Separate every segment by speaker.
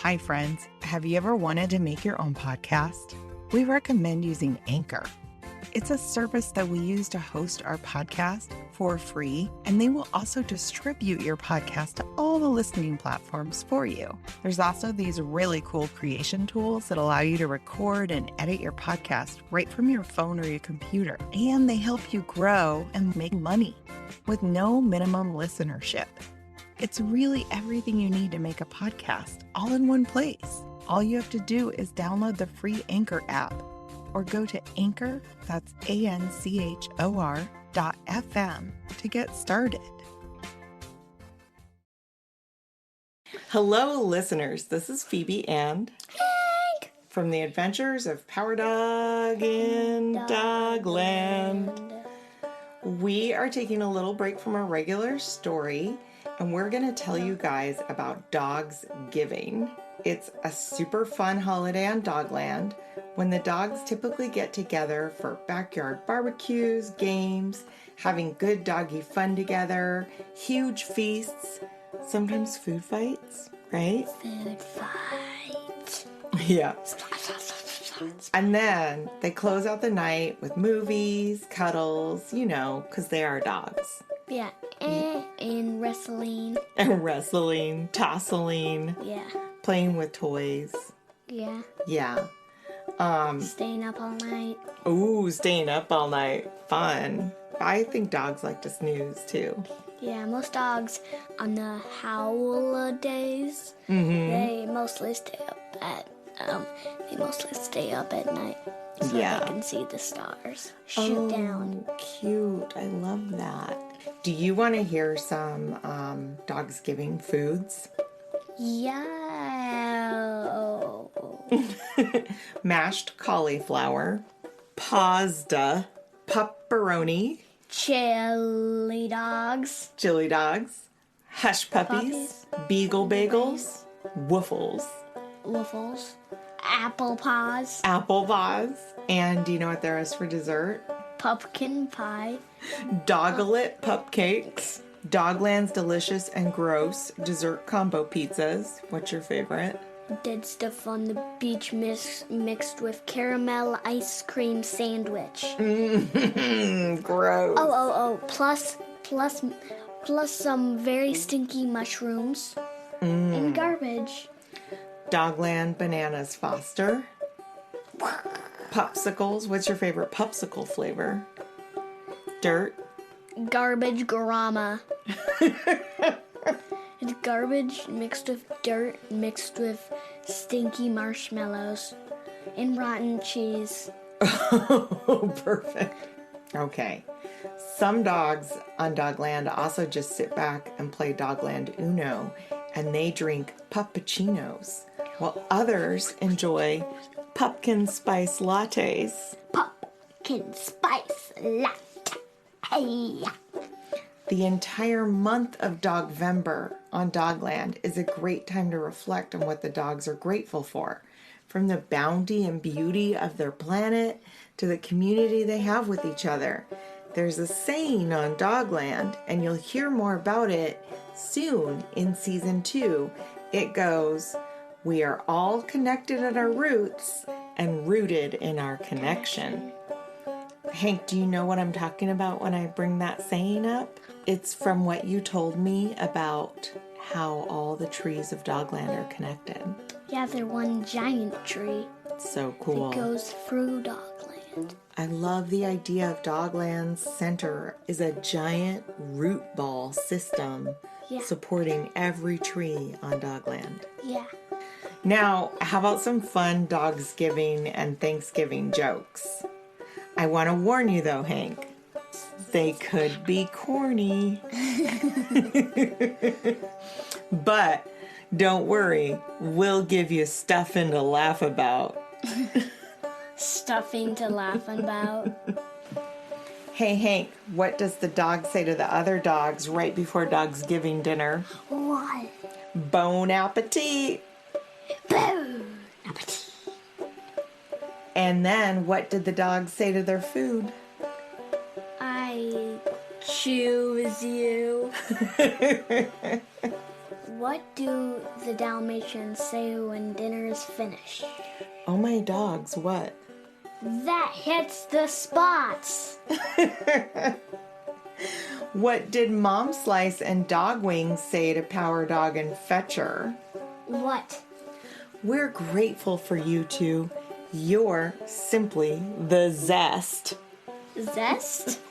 Speaker 1: Hi, friends. Have you ever wanted to make your own podcast? We recommend using Anchor. It's a service that we use to host our podcast for free, and they will also distribute your podcast to all the listening platforms for you. There's also these really cool creation tools that allow you to record and edit your podcast right from your phone or your computer, and they help you grow and make money with no minimum listenership. It's really everything you need to make a podcast, all in one place. All you have to do is download the free Anchor app or go to Anchor, that's ANCHOR.FM to get started.
Speaker 2: Hello, listeners. This is Phoebe and
Speaker 3: Hank
Speaker 2: from the Adventures of Power Dog in Dogland. We are taking a little break from our regular story, and we're going to tell you guys about Dogsgiving. It's a super fun holiday on Dogland when the dogs typically get together for backyard barbecues, games, having good doggy fun together, huge feasts, sometimes food fights, right?
Speaker 3: food fight.
Speaker 2: Yeah. And then they close out the night with movies, cuddles, you know, because they are dogs.
Speaker 3: Yeah, and wrestling.
Speaker 2: And wrestling, tossling,
Speaker 3: Yeah.
Speaker 2: playing with toys.
Speaker 3: Yeah.
Speaker 2: Yeah.
Speaker 3: Staying up all night.
Speaker 2: Ooh, staying up all night. Fun. I think dogs like to snooze too.
Speaker 3: Yeah, most dogs on the holidays, they mostly stay up at night. So
Speaker 2: Yeah.
Speaker 3: they can see the stars shoot down.
Speaker 2: Cute. I love that. Do you want to hear some Dogsgiving foods?
Speaker 3: Yeah.
Speaker 2: Mashed cauliflower, pasta, pepperoni,
Speaker 3: Chili dogs.
Speaker 2: chili dogs, hush puppies, beagle bagels, woofles,
Speaker 3: Waffles. Apple pies.
Speaker 2: apple pies, and do you know what there is for dessert?
Speaker 3: Pumpkin pie.
Speaker 2: Doglet cupcakes, Dogland's delicious and gross dessert combo pizzas. What's your favorite?
Speaker 3: Dead stuff on the beach mixed with caramel ice cream sandwich.
Speaker 2: Gross.
Speaker 3: Plus some very stinky mushrooms and garbage.
Speaker 2: Dogland bananas Foster. Popsicles. What's your favorite popsicle flavor? Dirt.
Speaker 3: Garbage grama. It's garbage mixed with dirt mixed with stinky marshmallows and rotten cheese.
Speaker 2: Oh, perfect. Okay. Some dogs on Dogland also just sit back and play Dogland Uno, and they drink puppuccinos, while others enjoy pumpkin spice lattes.
Speaker 3: Pumpkin spice latte. Hey.
Speaker 2: The entire month of Dogvember on Dogland is a great time to reflect on what the dogs are grateful for, from the bounty and beauty of their planet to the community they have with each other. There's a saying on Dogland, and you'll hear more about it soon in season 2. It goes, "We are all connected at our roots and rooted in our connection." Hank, do you know what I'm talking about when I bring that saying up? It's from what you told me about how all the trees of Dogland are connected.
Speaker 3: Yeah, they're one giant tree.
Speaker 2: So cool.
Speaker 3: It goes through Dogland.
Speaker 2: I love the idea of Dogland's center is a giant root ball system supporting every tree on Dogland.
Speaker 3: Yeah.
Speaker 2: Now, how about some fun Dogsgiving and Thanksgiving jokes? I want to warn you though, Hank. They could be corny. But don't worry, we'll give you stuffing to laugh about.
Speaker 3: Stuffing to laugh about.
Speaker 2: Hey, Hank, what does the dog say to the other dogs right before Dogsgiving dinner?
Speaker 3: What?
Speaker 2: Bon appetit.
Speaker 3: Boom. Appetit.
Speaker 2: And then what did the dogs say to their food?
Speaker 3: I choose you. What do the Dalmatians say when dinner is finished?
Speaker 2: Oh, my dogs, what?
Speaker 3: That hits the spots.
Speaker 2: What did Mom Slice and Dog Wings say to Power Dog and Fetcher?
Speaker 3: What?
Speaker 2: We're grateful for you two. You're simply the zest.
Speaker 3: Zest?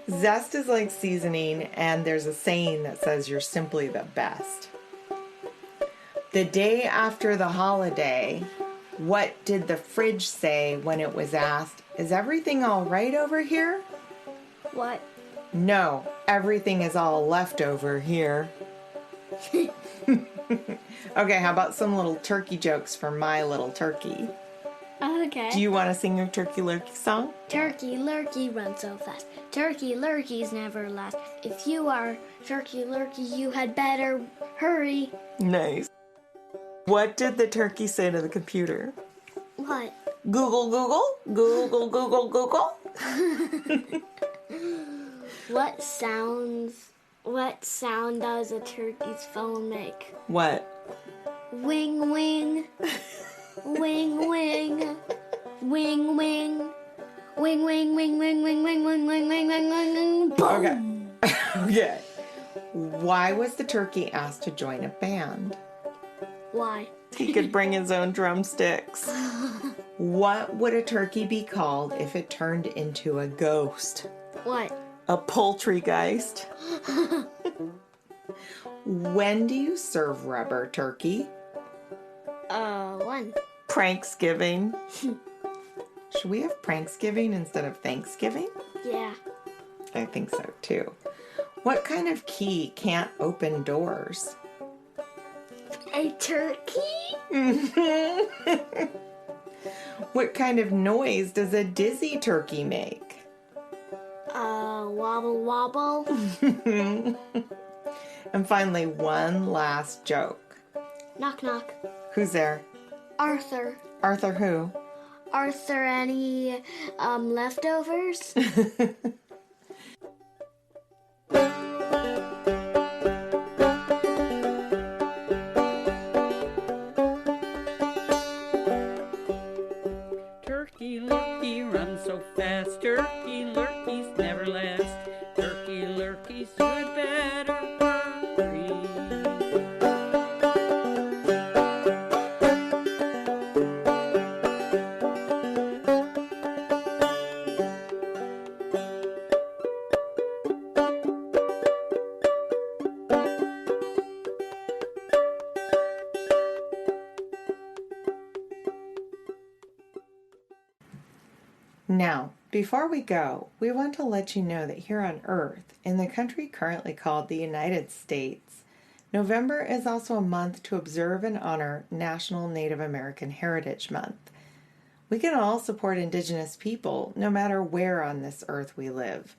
Speaker 2: Zest is like seasoning, and there's a saying that says you're simply the best. The day after the holiday, what did the fridge say when it was asked, "Is everything all right over here?"
Speaker 3: What?
Speaker 2: No, everything is all left over here. Okay, how about some little turkey jokes for my little turkey?
Speaker 3: Okay.
Speaker 2: Do you want to sing your Turkey Lurkey song?
Speaker 3: Turkey lurkey run so fast. Turkey lurkeys never last. If you are turkey lurkey, you had better hurry.
Speaker 2: Nice. What did the turkey say to the computer?
Speaker 3: What?
Speaker 2: Google, Google, Google, Google, Google.
Speaker 3: What sound does a turkey's phone make?
Speaker 2: What?
Speaker 3: Wing, wing. Wing, wing. Wing, wing. Wing, wing, wing, wing, wing, wing, wing, wing, wing, wing, wing, boom.
Speaker 2: Okay. Okay. Why was the turkey asked to join a band?
Speaker 3: Why?
Speaker 2: He could bring his own drumsticks. What would a turkey be called if it turned into a ghost?
Speaker 3: What?
Speaker 2: A poultrygeist. When do you serve rubber turkey?
Speaker 3: When?
Speaker 2: Pranksgiving. Should we have Pranksgiving instead of Thanksgiving?
Speaker 3: Yeah.
Speaker 2: I think so too. What kind of key can't open doors?
Speaker 3: A turkey?
Speaker 2: What kind of noise does a dizzy turkey make?
Speaker 3: Wobble wobble.
Speaker 2: And finally, one last joke.
Speaker 3: Knock knock.
Speaker 2: Who's there?
Speaker 3: Arthur.
Speaker 2: Arthur who?
Speaker 3: Arthur, any leftovers?
Speaker 4: Turkey lurkey run so fast, turkey lurkeys never last. Turkey lurkeys would better hurry.
Speaker 2: Now, before we go, we want to let you know that here on Earth, in the country currently called the United States, November is also a month to observe and honor National Native American Heritage Month. We can all support Indigenous people no matter where on this earth we live.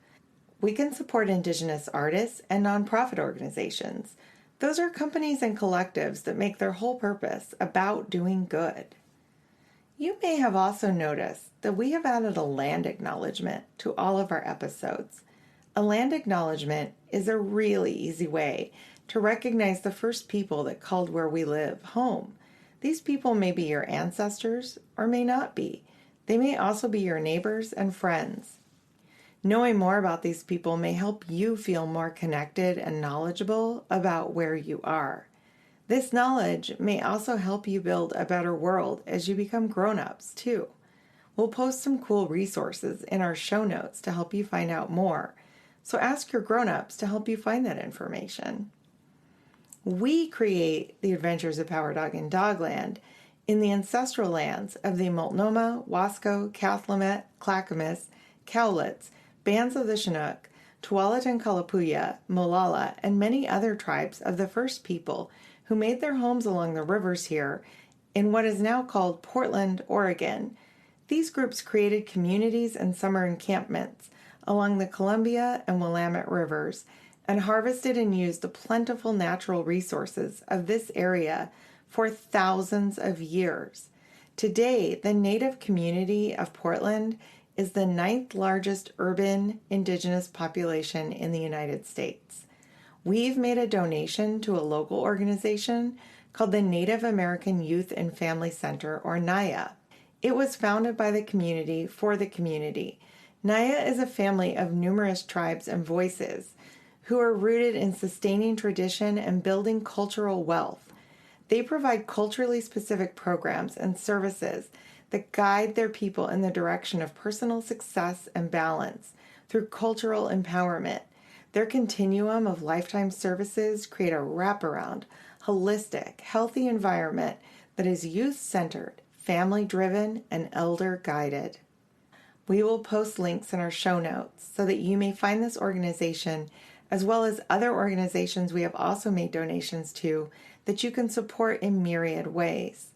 Speaker 2: We can support Indigenous artists and nonprofit organizations. Those are companies and collectives that make their whole purpose about doing good. You may have also noticed that we have added a land acknowledgement to all of our episodes. A land acknowledgement is a really easy way to recognize the first people that called where we live home. These people may be your ancestors or may not be. They may also be your neighbors and friends. Knowing more about these people may help you feel more connected and knowledgeable about where you are. This knowledge may also help you build a better world as you become grown-ups, too. We'll post some cool resources in our show notes to help you find out more, so ask your grown-ups to help you find that information. We create the Adventures of Power Dog in Dogland in the ancestral lands of the Multnomah, Wasco, Kathlamet, Clackamas, Cowlitz, bands of the Chinook, Tualatin Kalapuya, Molalla, and many other tribes of the first people who made their homes along the rivers here in what is now called Portland, Oregon. These groups created communities and summer encampments along the Columbia and Willamette rivers and harvested and used the plentiful natural resources of this area for thousands of years. Today, the Native community of Portland is the 9th largest urban Indigenous population in the United States. We've made a donation to a local organization called the Native American Youth and Family Center, or NAYA. It was founded by the community for the community. NAYA is a family of numerous tribes and voices who are rooted in sustaining tradition and building cultural wealth. They provide culturally specific programs and services that guide their people in the direction of personal success and balance through cultural empowerment. Their continuum of lifetime services create a wraparound, holistic, healthy environment that is youth-centered, family-driven, and elder-guided. We will post links in our show notes so that you may find this organization as well as other organizations we have also made donations to that you can support in myriad ways.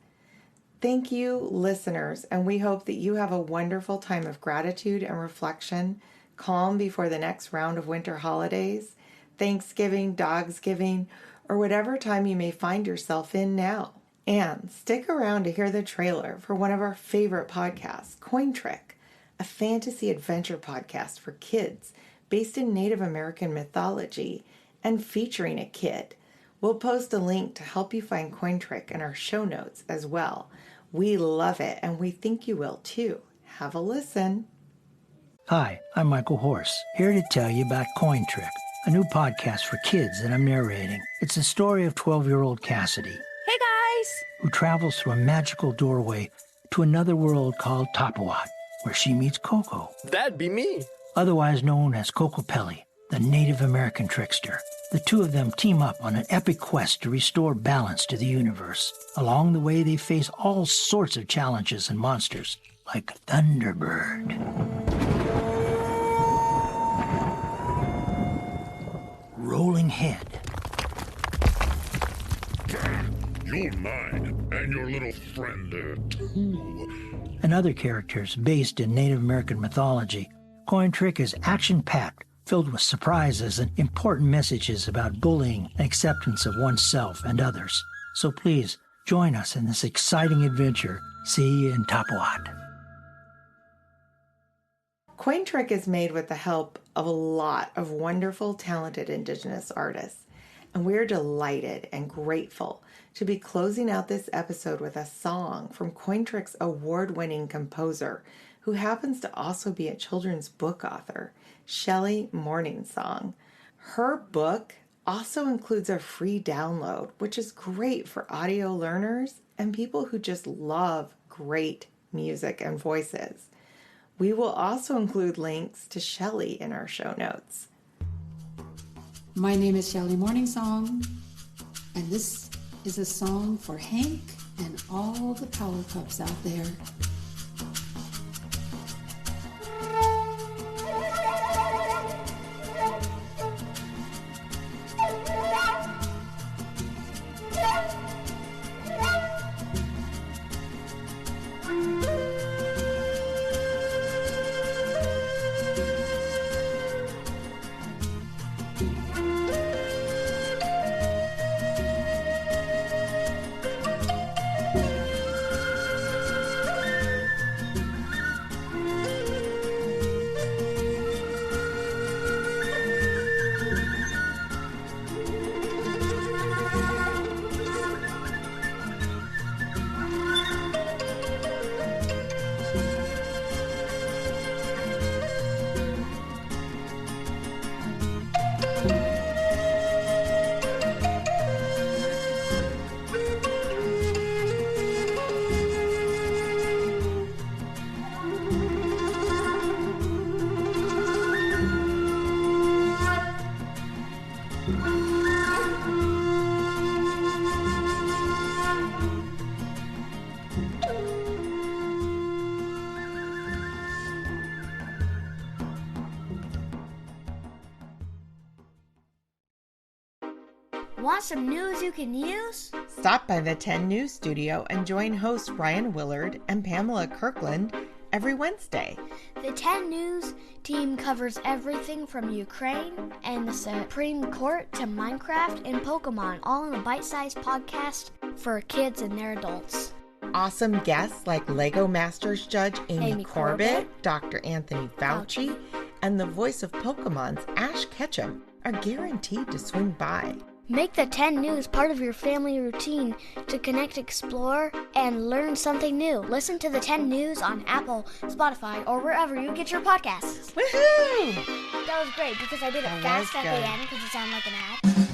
Speaker 2: Thank you, listeners, and we hope that you have a wonderful time of gratitude and reflection, calm before the next round of winter holidays, Thanksgiving, Dogsgiving, or whatever time you may find yourself in now. And stick around to hear the trailer for one of our favorite podcasts, Coin Trick, a fantasy adventure podcast for kids based in Native American mythology and featuring a kid. We'll post a link to help you find Coin Trick in our show notes as well. We love it, and we think you will too. Have a listen.
Speaker 5: Hi, I'm Michael Horse, here to tell you about Coin Trick, a new podcast for kids that I'm narrating. It's the story of 12-year-old Cassidy.
Speaker 3: Hey guys!
Speaker 5: Who travels through a magical doorway to another world called Tapawat, where she meets Coco.
Speaker 6: That'd be me.
Speaker 5: Otherwise known as Coco Pelli, the Native American trickster. The two of them team up on an epic quest to restore balance to the universe. Along the way, they face all sorts of challenges and monsters, like Thunderbird. Rolling Head.
Speaker 7: You're mine, and your little friend there, too.
Speaker 5: And other characters based in Native American mythology. Coin Trick is action-packed, filled with surprises and important messages about bullying and acceptance of oneself and others. So please, join us in this exciting adventure. See you in Tapawat.
Speaker 2: Coin Trick is made with the help of a lot of wonderful, talented Indigenous artists, and we're delighted and grateful to be closing out this episode with a song from Coin Trick's award-winning composer, who happens to also be a children's book author, Shelley Morningsong. Her book also includes a free download, which is great for audio learners and people who just love great music and voices. We will also include links to Shelley in our show notes.
Speaker 8: My name is Shelley Morningsong, and this is a song for Hank and all the power pups out there.
Speaker 3: Want some news you can use?
Speaker 2: Stop by the 10 News Studio and join hosts Ryan Willard and Pamela Kirkland every Wednesday.
Speaker 3: The 10 News team covers everything from Ukraine and the Supreme Court to Minecraft and Pokemon, all in a bite-sized podcast for kids and their adults.
Speaker 2: Awesome guests like Lego Masters Judge Amy Corbett,
Speaker 3: Corbett,
Speaker 2: Dr. Anthony Fauci, and the voice of Pokemon's Ash Ketchum. are guaranteed to swing by.
Speaker 3: Make the 10 News part of your family routine to connect, explore, and learn something new. Listen to the 10 News on Apple, Spotify, or wherever you get your podcasts.
Speaker 2: Woohoo!
Speaker 3: That was great because I did it
Speaker 2: That
Speaker 3: fast
Speaker 2: was
Speaker 3: at
Speaker 2: good.
Speaker 3: the end because it sounded like an ad.